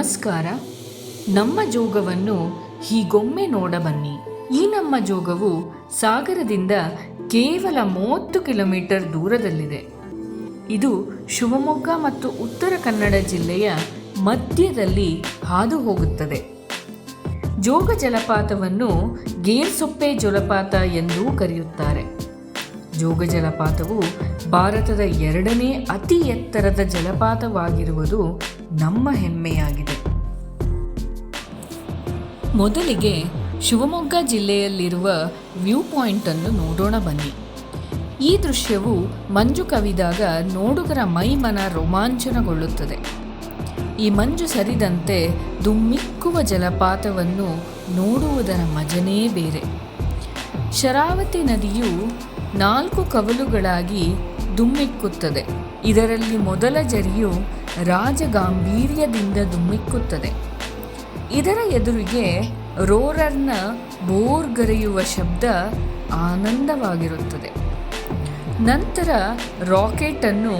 ನಮಸ್ಕಾರ. ನಮ್ಮ ಜೋಗವನ್ನು ಹೀಗೊಮ್ಮೆ ನೋಡಬನ್ನಿ. ಈ ನಮ್ಮ ಜೋಗವು ಸಾಗರದಿಂದ ಕೇವಲ 30 ಕಿಲೋಮೀಟರ್ ದೂರದಲ್ಲಿದೆ. ಇದು ಶಿವಮೊಗ್ಗ ಮತ್ತು ಉತ್ತರ ಕನ್ನಡ ಜಿಲ್ಲೆಯ ಮಧ್ಯದಲ್ಲಿ ಹಾದು ಹೋಗುತ್ತದೆ. ಜೋಗ ಜಲಪಾತವನ್ನು ಗೇರ್ಸೊಪ್ಪೆ ಜಲಪಾತ ಎಂದೂ ಕರೆಯುತ್ತಾರೆ. ಜೋಗ ಜಲಪಾತವು ಭಾರತದ 2ನೇ ಅತಿ ಎತ್ತರದ ಜಲಪಾತವಾಗಿರುವುದು ನಮ್ಮ ಹೆಮ್ಮೆಯಾಗಿದೆ. ಮೊದಲಿಗೆ ಶಿವಮೊಗ್ಗ ಜಿಲ್ಲೆಯಲ್ಲಿರುವ ವ್ಯೂ ಪಾಯಿಂಟನ್ನು ನೋಡೋಣ ಬನ್ನಿ. ಈ ದೃಶ್ಯವು ಮಂಜು ಕವಿದಾಗ ನೋಡುಗರ ಮೈಮನ ರೋಮಾಂಚನಗೊಳ್ಳುತ್ತದೆ. ಈ ಮಂಜು ಸರಿದಂತೆ ಧುಮ್ಮಿಕ್ಕುವ ಜಲಪಾತವನ್ನು ನೋಡುವುದರ ಮಜನೇ ಬೇರೆ. ಶರಾವತಿ ನದಿಯು 4 ಕವಲುಗಳಾಗಿ ಧುಮ್ಮಿಕ್ಕುತ್ತದೆ. ಇದರಲ್ಲಿ ಮೊದಲ ಝರಿಯು ರಾಜಗಾಂಭೀರ್ಯದಿಂದ ಧುಮ್ಮಿಕ್ಕುತ್ತದೆ. ಇದರ ಎದುರಿಗೆ ರೋರರ್ನ ಬೋರ್ಗರೆಯುವ ಶಬ್ದ ಆನಂದವಾಗಿರುತ್ತದೆ. ನಂತರ ರಾಕೆಟನ್ನು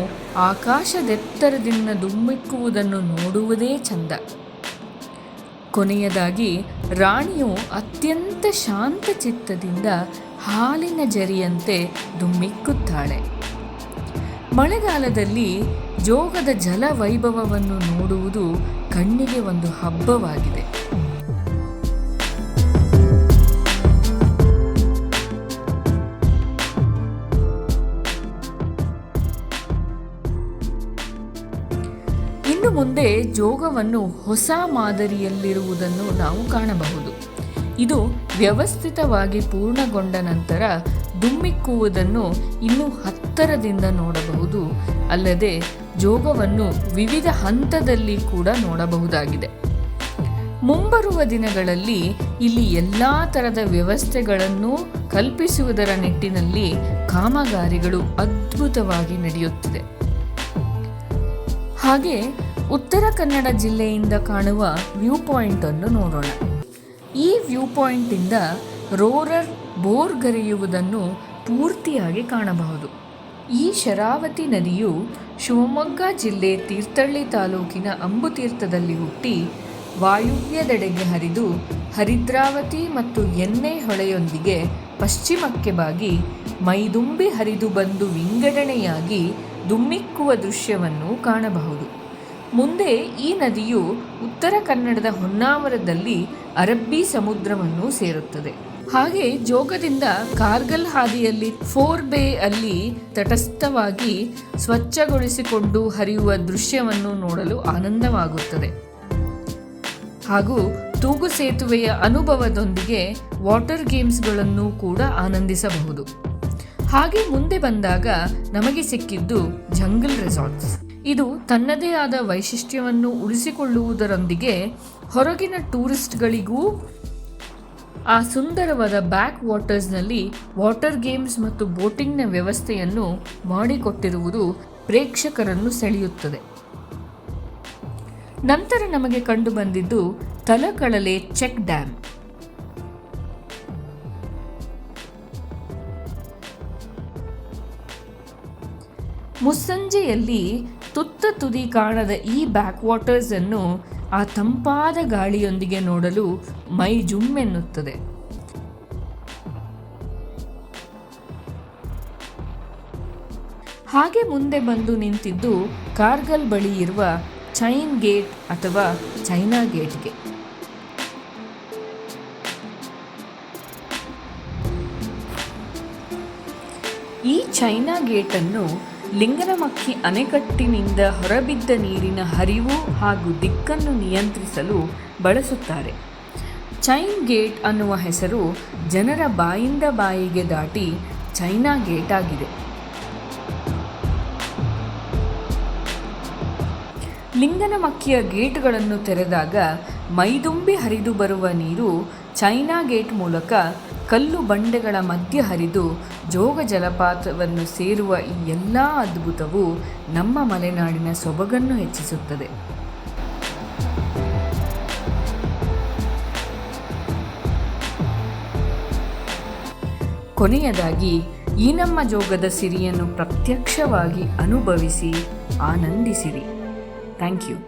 ಆಕಾಶದೆತ್ತರದಿಂದ ಧುಮ್ಮಿಕ್ಕುವುದನ್ನು ನೋಡುವುದೇ ಚಂದ. ಕೊನೆಯದಾಗಿ ರಾಣಿಯು ಅತ್ಯಂತ ಶಾಂತ ಚಿತ್ತದಿಂದ ಹಾಲಿನ ಝರಿಯಂತೆ ಧುಮ್ಮಿಕ್ಕುತ್ತಾಳೆ. ಮಳೆಗಾಲದಲ್ಲಿ ಜೋಗದ ಜಲ ವೈಭವವನ್ನು ನೋಡುವುದು ಕಣ್ಣಿಗೆ ಒಂದು ಹಬ್ಬವಾಗಿದೆ. ಇನ್ನು ಮುಂದೆ ಜೋಗವನ್ನು ಹೊಸ ಮಾದರಿಯಲ್ಲಿರುವುದನ್ನು ನಾವು ಕಾಣಬಹುದು. ಇದು ವ್ಯವಸ್ಥಿತವಾಗಿ ಪೂರ್ಣಗೊಂಡ ನಂತರ ಧುಮ್ಮಿಕ್ಕುವುದನ್ನು ಇನ್ನೂ ಹತ್ತಿರದಿಂದ ನೋಡಬಹುದು. ಅಲ್ಲದೆ ಜೋಗವನ್ನು ವಿವಿಧ ಹಂತದಲ್ಲಿ ಕೂಡ ನೋಡಬಹುದಾಗಿದೆ. ಮುಂಬರುವ ದಿನಗಳಲ್ಲಿ ಇಲ್ಲಿ ಎಲ್ಲ ಥರದ ವ್ಯವಸ್ಥೆಗಳನ್ನು ಕಲ್ಪಿಸುವುದರ ನಿಟ್ಟಿನಲ್ಲಿ ಕಾಮಗಾರಿಗಳು ಅದ್ಭುತವಾಗಿ ನಡೆಯುತ್ತಿದೆ. ಹಾಗೆ ಉತ್ತರ ಕನ್ನಡ ಜಿಲ್ಲೆಯಿಂದ ಕಾಣುವ ವ್ಯೂ ಪಾಯಿಂಟನ್ನು ನೋಡೋಣ. ಈ ವ್ಯೂ ಪಾಯಿಂಟಿಂದ ರೋರರ್ ಬೋರ್ಗರೆಯುವುದನ್ನು ಪೂರ್ತಿಯಾಗಿ ಕಾಣಬಹುದು. ಈ ಶರಾವತಿ ನದಿಯು ಶಿವಮೊಗ್ಗ ಜಿಲ್ಲೆ ತೀರ್ಥಹಳ್ಳಿ ತಾಲೂಕಿನ ಅಂಬುತೀರ್ಥದಲ್ಲಿ ಹುಟ್ಟಿ ವಾಯುವ್ಯದೆಡೆಗೆ ಹರಿದು ಹರಿದ್ರಾವತಿ ಮತ್ತು ಎಣ್ಣೆ ಹೊಳೆಯೊಂದಿಗೆ ಪಶ್ಚಿಮಕ್ಕೆ ಬಾಗಿ ಮೈದುಂಬಿ ಹರಿದು ಬಂದು ವಿಂಗಡಣೆಯಾಗಿ ಧುಮ್ಮಿಕ್ಕುವ ದೃಶ್ಯವನ್ನು ಕಾಣಬಹುದು. ಮುಂದೆ ಈ ನದಿಯು ಉತ್ತರ ಕನ್ನಡದ ಹೊನ್ನಾವರದಲ್ಲಿ ಅರಬ್ಬಿ ಸಮುದ್ರವನ್ನು ಸೇರುತ್ತದೆ. ಹಾಗೆ ಜೋಗದಿಂದ ಕಾರ್ಗಲ್ ಹಾದಿಯಲ್ಲಿ 4 ಬೇ ಅಲ್ಲಿ ತಟಸ್ಥವಾಗಿ ಸ್ವಚ್ಛಗೊಳಿಸಿಕೊಂಡು ಹರಿಯುವ ದೃಶ್ಯವನ್ನು ನೋಡಲು ಆನಂದವಾಗುತ್ತದೆ. ಹಾಗೂ ತೂಗು ಸೇತುವೆಯ ಅನುಭವದೊಂದಿಗೆ ವಾಟರ್ ಗೇಮ್ಸ್ಗಳನ್ನು ಕೂಡ ಆನಂದಿಸಬಹುದು. ಹಾಗೆ ಮುಂದೆ ಬಂದಾಗ ನಮಗೆ ಸಿಕ್ಕಿದ್ದು ಜಂಗಲ್ ರೆಸಾರ್ಟ್ಸ್. ಇದು ತನ್ನದೇ ಆದ ವೈಶಿಷ್ಟ್ಯವನ್ನು ಉಳಿಸಿಕೊಳ್ಳುವುದರೊಂದಿಗೆ ಹೊರಗಿನ ಟೂರಿಸ್ಟ್ಗಳಿಗೂ ಆ ಸುಂದರವಾದ ಬ್ಯಾಕ್ ವಾಟರ್ಸ್ನಲ್ಲಿ ವಾಟರ್ ಗೇಮ್ಸ್ ಮತ್ತು ಬೋಟಿಂಗ್ನ ವ್ಯವಸ್ಥೆಯನ್ನು ಮಾಡಿಕೊಟ್ಟಿರುವುದು ಪ್ರೇಕ್ಷಕರನ್ನು ಸೆಳೆಯುತ್ತದೆ. ನಂತರ ನಮಗೆ ಕಂಡು ಬಂದಿದ್ದು ತಲಕಳಲೆ ಚೆಕ್ ಡ್ಯಾಮ್. ಮುಸ್ಸಂಜೆಯಲ್ಲಿ ತುತ್ತ ತುದಿ ಕಾಣದ ಈ ಬ್ಯಾಕ್ ವಾಟರ್ಸ್ ಅನ್ನು ಆ ತಂಪಾದ ಗಾಳಿಯೊಂದಿಗೆ ನೋಡಲು ಮೈ ಜುಮ್ಮೆನ್ನುತ್ತದೆ. ಹಾಗೆ ಮುಂದೆ ಬಂದು ನಿಂತಿದ್ದು ಕಾರ್ಗಲ್ ಬಳಿ ಇರುವ ಚೈನ್ ಗೇಟ್ ಅಥವಾ ಚೈನಾ ಗೇಟ್ಗೆ. ಈ ಚೈನಾ ಗೇಟನ್ನು ಲಿಂಗನಮಕ್ಕಿ ಅಣೆಕಟ್ಟಿನಿಂದ ಹೊರಬಿದ್ದ ನೀರಿನ ಹರಿವು ಹಾಗೂ ದಿಕ್ಕನ್ನು ನಿಯಂತ್ರಿಸಲು ಬಳಸುತ್ತಾರೆ. ಚೈನ್ ಗೇಟ್ ಅನ್ನುವ ಹೆಸರು ಜನರ ಬಾಯಿಂದ ಬಾಯಿಗೆ ದಾಟಿ ಚೈನಾ ಗೇಟ್ ಆಗಿದೆ. ಲಿಂಗನಮಕ್ಕಿಯ ಗೇಟ್ಗಳನ್ನು ತೆರೆದಾಗ ಮೈದುಂಬಿ ಹರಿದು ಬರುವ ನೀರು ಚೈನಾ ಗೇಟ್ ಮೂಲಕ ಕಲ್ಲು ಬಂಡೆಗಳ ಮಧ್ಯ ಹರಿದು ಜೋಗ ಜಲಪಾತವನ್ನು ಸೇರುವ ಈ ಎಲ್ಲ ಅದ್ಭುತವು ನಮ್ಮ ಮಲೆನಾಡಿನ ಸೊಬಗನ್ನು ಹೆಚ್ಚಿಸುತ್ತದೆ. ಕೊನೆಯದಾಗಿ ಈ ನಮ್ಮ ಜೋಗದ ಸಿರಿಯನ್ನು ಪ್ರತ್ಯಕ್ಷವಾಗಿ ಅನುಭವಿಸಿ ಆನಂದಿಸಿರಿ. Thank you.